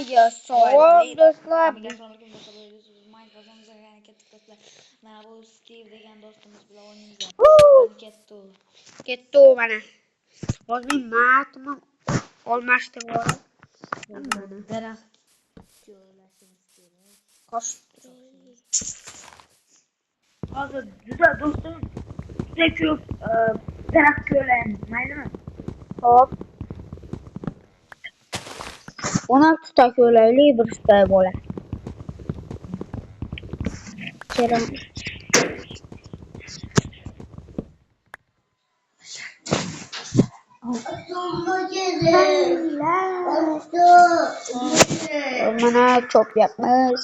Ya sağ dostlar. Mana bu Steve degan do'stimiz bilan o'ynaymiz. Ketdi u mana. Hozir matni olmashtirib mana. Daraxt joylashimiz kerak. Hozir juda do'stim juda ko'p daraxt ko'laymiz, maylimi? Hop. 16 ta ko'layli bir stay bo'lar. Kerak. Mana chop yapmiz.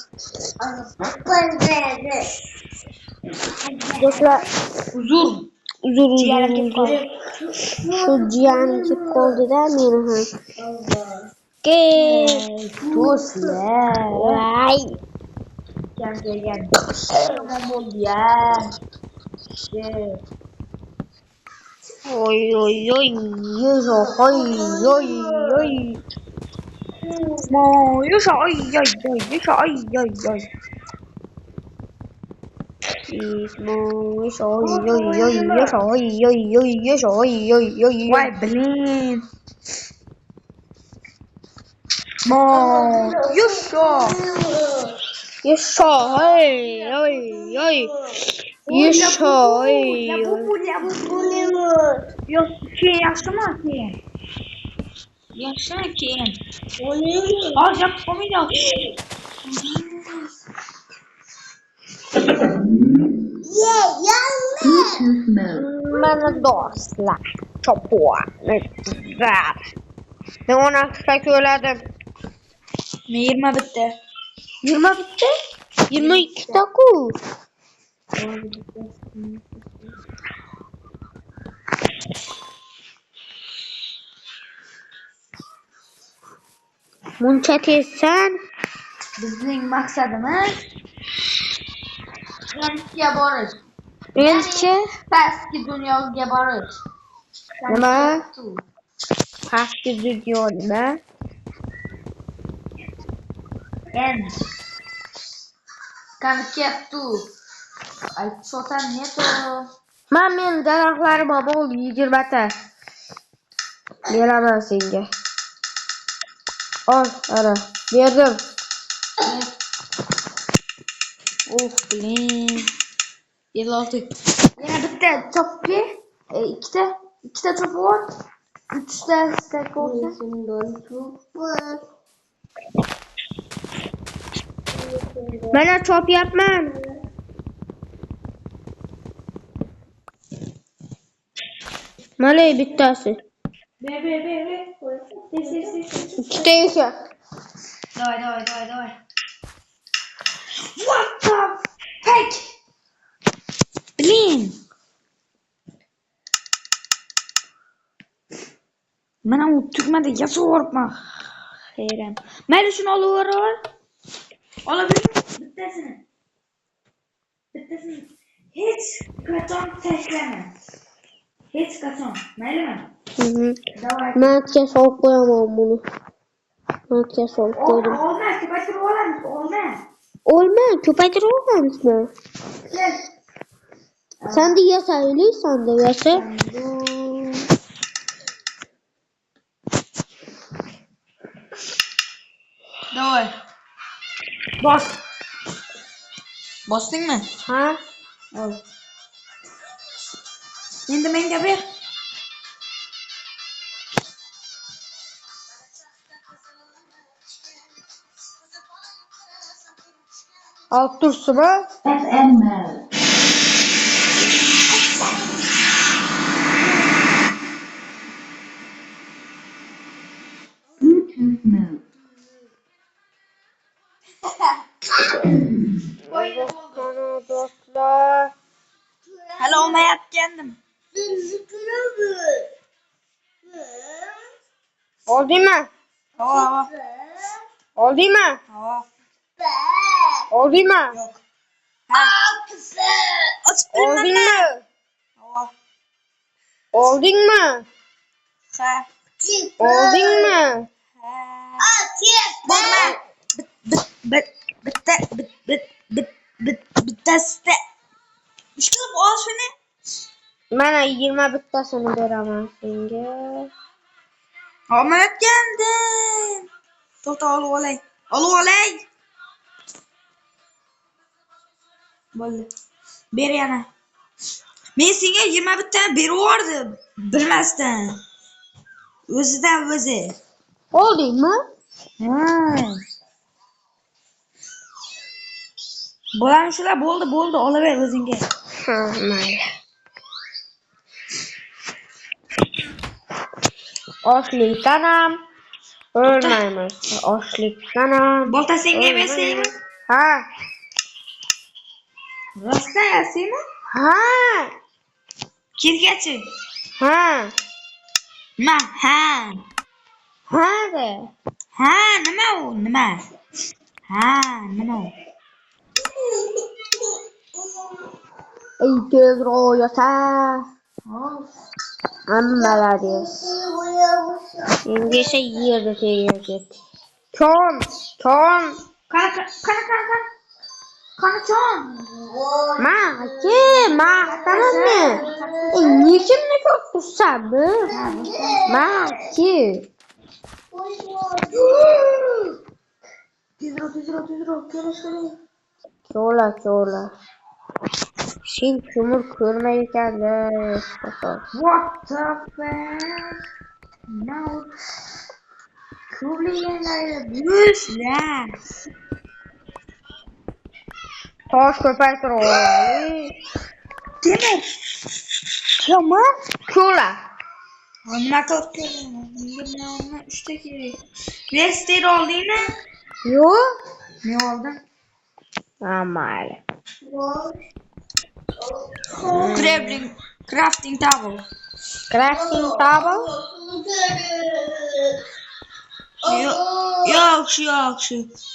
Do'stlar, Uzun. Jiyanim ketib qoldi. Shu jiyanim ketib qoldi-da meni ham. Do'stlar. Voy. Kelgan. Yomon bo'ldi ya. Oy oy oy. Yusho hoy oy oy. Yusho oy oy oy. Yusho oy oy oy. Vay blin. Yusho. Yusho hoy oy oy. Yusho oy. Keyin yaxshimi keyin? Yaxshimi keyin? Hozir qo'ymaydi. Mana do'stlar, cho'pni zar. Men 16 ta ko'ladim. Men 20 bitta. 20 bitta? 22 ta ku. Muncha tezsan. Bizning maqsadimiz Endi borish. Endi pastki dunyoga borish. nima? Pastki dunyo nima? Endi konceptu. Aytsotan neto. Men daraxtlarim bo'ldi 20 ta. Beraman senga. Ol, ana, berdim. Blin. 56. Yana bitta choppi, ikkita choppi bor. 3 ta stak olsa. Mana chopyapman. Mana bittasi. Be. Ikkita esa. Давай. What the heck? Blin. Mana u tugmada yasab o'ribman. Hayron. Mayli shuni olaver. Olabilirmi? Bittasini. Hech qachon tashlama. Hech qachon. Maylimi? Davay. Matga solib qo'yaman buni. Matga solib qo'ydim. Olma, ko'paytirib olamiz. Olma, ko'paytirib olamizmi? Sanda yasayli, sanda yasa. Davay. Bos. Bosdingmi? Ha? Ol. Endi menga ber. Olib tursizmi? Bluetooth mode. Ana do'stlar. Hali olmayotgandim. Oldingmi? Ha. Oldingmi? Ha. Oldingmi? Yo'q. Ha. Oldingmi? Ha. Oldingmi? Ha. Oldingmi? Bo'lma. 21 tasini beraman senga. Olmayotgandim. To'xta, olib olay. Olib olay. Bo'ldi. Ber yana. Men senga 21 tani berib yubordim. Bilmasdan. O'zidan o'zi. Oldingmi? Bo'lami shular bo'ldi, olaver o'zingga. Ha, mayli. Ochlikdanam o'lmaymiz. Ochlikdanam. Bolta senga bersaymi? Ha. Rostdan yasaymi? Ha. Kelgachi. Ha. Ha. Ha de. Ha, nima u? Nima? Ha, nima u? Ey tezroq yasa. Hammalariz. Endi esa yerda tegajak. Kon. Qani chon. Maqtanamni. Nechimni ko'p tursabi? Maqchi. Tezroq, kelishdi. Cho'la. Sen ko'mir ko'rmay ekansiz. What the fuck? Now. Ko'rganlar yuzlar. Tosh ko'paytirib. Temir. Cho'la. Nima qilib keldim? Menga 3 ta kerak. Vester oldingmi? Yo'q. Men oldim. Mayli. Crafting table. Yo'q.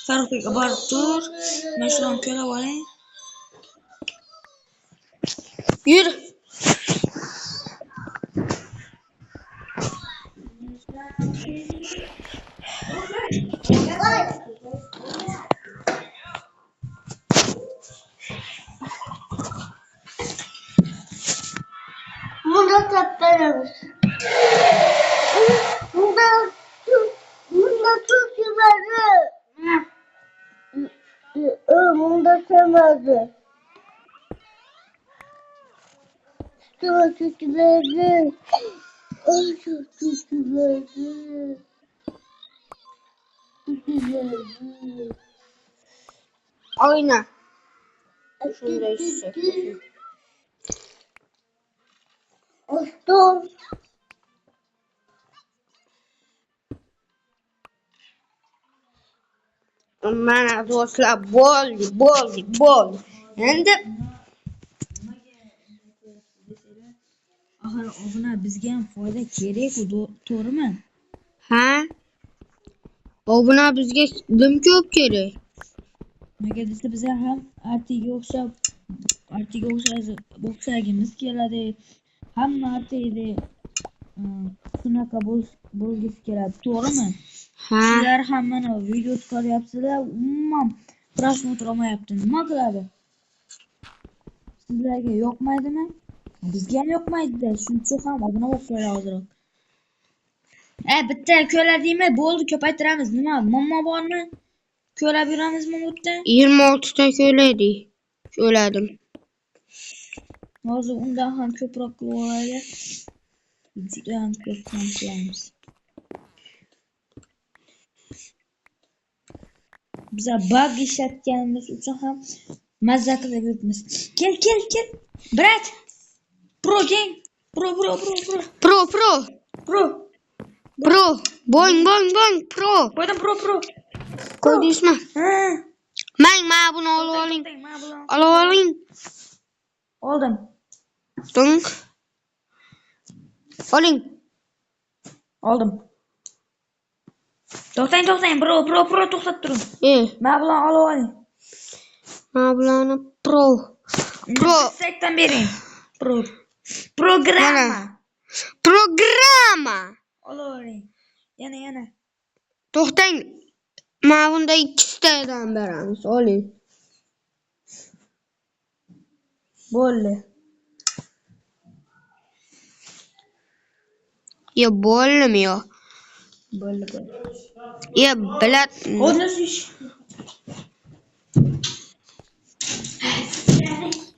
Farqiga borib tur. Men shuni ko'rib olay. Yur. Bunda kaptanımız. Bunda tutmadı. Bunda tutmadı. Tutmadı. Oyna. Shunday ishak. Ostom. Mana do'stlar bo'ldi. Endi Axir obuna bizga ham foyda kerak-ku, to'g'rimi? ha? Obuna bizga nim ko'p kerak. Nega desa biz ham artiga o'xshagimiz keladi. Hamma artida shunaqa bo'lgisi keladi, to'g'rimi? Ha. Sizlar ham mana video chiqaryapsizlar, umuman prosmotr olmayapti. Nima qiladi? Sizlarga yoqmaydimi? Bizga ham yoqmaydi-da. Shuning uchun ham obuna bo'lib qo'ying hozirroq. Bitta ko'ladingmi? Bo'ldi, ko'paytiramiz. Nima? Muammo bormi? Ko'lab yuramizmi bu yerda? 26 ta ko'ladim. Hozir undan ham ko'proq qilib olaylik. Juda ham ko'p qilamiz. Biza bug ishlatganimiz uchun ham mazza qilib yuribmiz. Kel. Brat. Pro gang. Pro. Boing, pro. Qo'ydim pro. Ko'rdingizmi? Ha. Mana buni olib oling. Oldim. Tung. Oling. Oldim. To'xtang, pro to'xtab turing. Men bilan olib oling. Men bilan pro. Sekdan bering. Programma. Olavering. Yana. To'xtang. Mana bunda 2 tadan beramiz. Oling. Bo'ldi. Ya bo'lmiyor. Bo'ldi. Ya bilat. O'rnasish.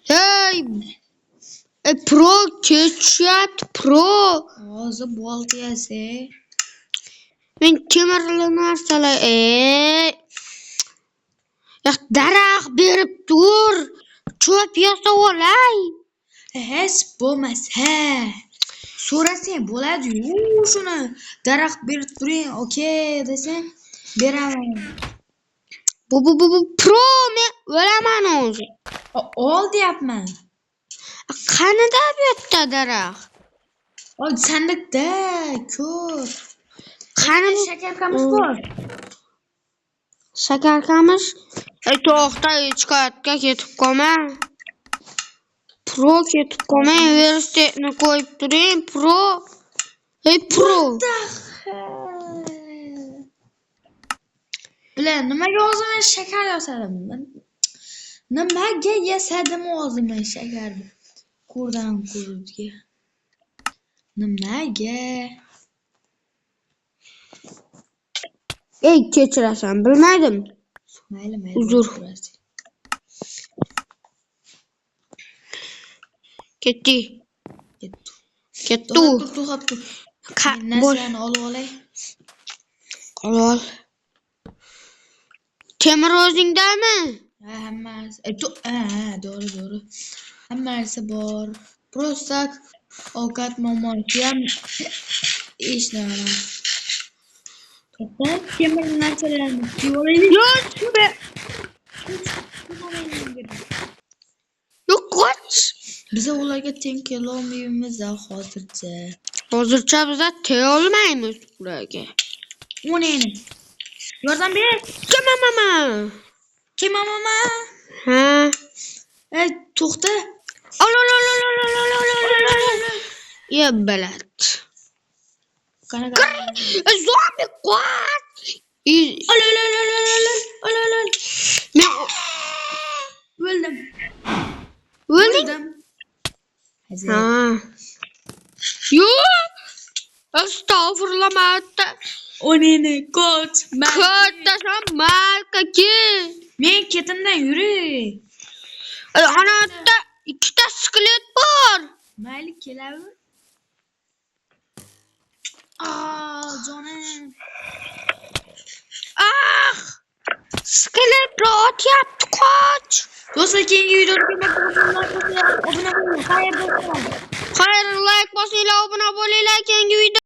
Hey. Pro ketchat pro. Hozir bolta yasa. Men temirli narsalar. Ya daraxt berib tur. Cho'p yasab olay. Hech bo'lmasa. So'rasang bo'ladi-yu shuni. Daraxt berib turing, okey desang, beraman. Bu pro men o'laman o'zi. Ol deyapman. Qanida bu yerda daraxt? Ol sandiqda ko'p. Qani Shakarkamiz bor. shakarkamiz? To'xta, ichkatga ketib qolma. Pro ketib qolma, universitetni qo'yib turing, pro. Hey pro. Bilan nimaga o'zimga shakar yasadim? Nimaga yasadim o'zimga shakarni? Ko'rdan-ko'rga. Nimaga? Ey, kechirasan, bilmaydim. Mayli. Uzr. Ketdi. To'xtab. Bo'l. Narsani olib olay. Ol. Temir o'zingdami? Ha, hammasi. To'g'ri. Hamma narsa bor. Просто ovqat muammosi ham ishlarim. To'xta, temir narsalarni kiyolaylik. Yo'q, qoch. Biz ularga teng kelolmaymiz hozircha. Hozircha biz tey olmaymiz ularga. U neni? Yordam ber. Kim mama? Ha. To'xta. Ol. Ya balat. Qanaqa? Zombi qoch. O'ldim. O'lding? Ha. Yo'q. Astagfirullah matta. O neni? Koç. Ko'rdasan marka ki. Men ketimdan yuri. Anatta ikkita skelet bor. Mayli kelaver. Jonim. Skelet otyapti, qoch. Do'stlar, keyingi videoda obuna bo'ling. Xayr do'stlar. Xayr, like bosinglar, obuna bo'linglar, keyingi video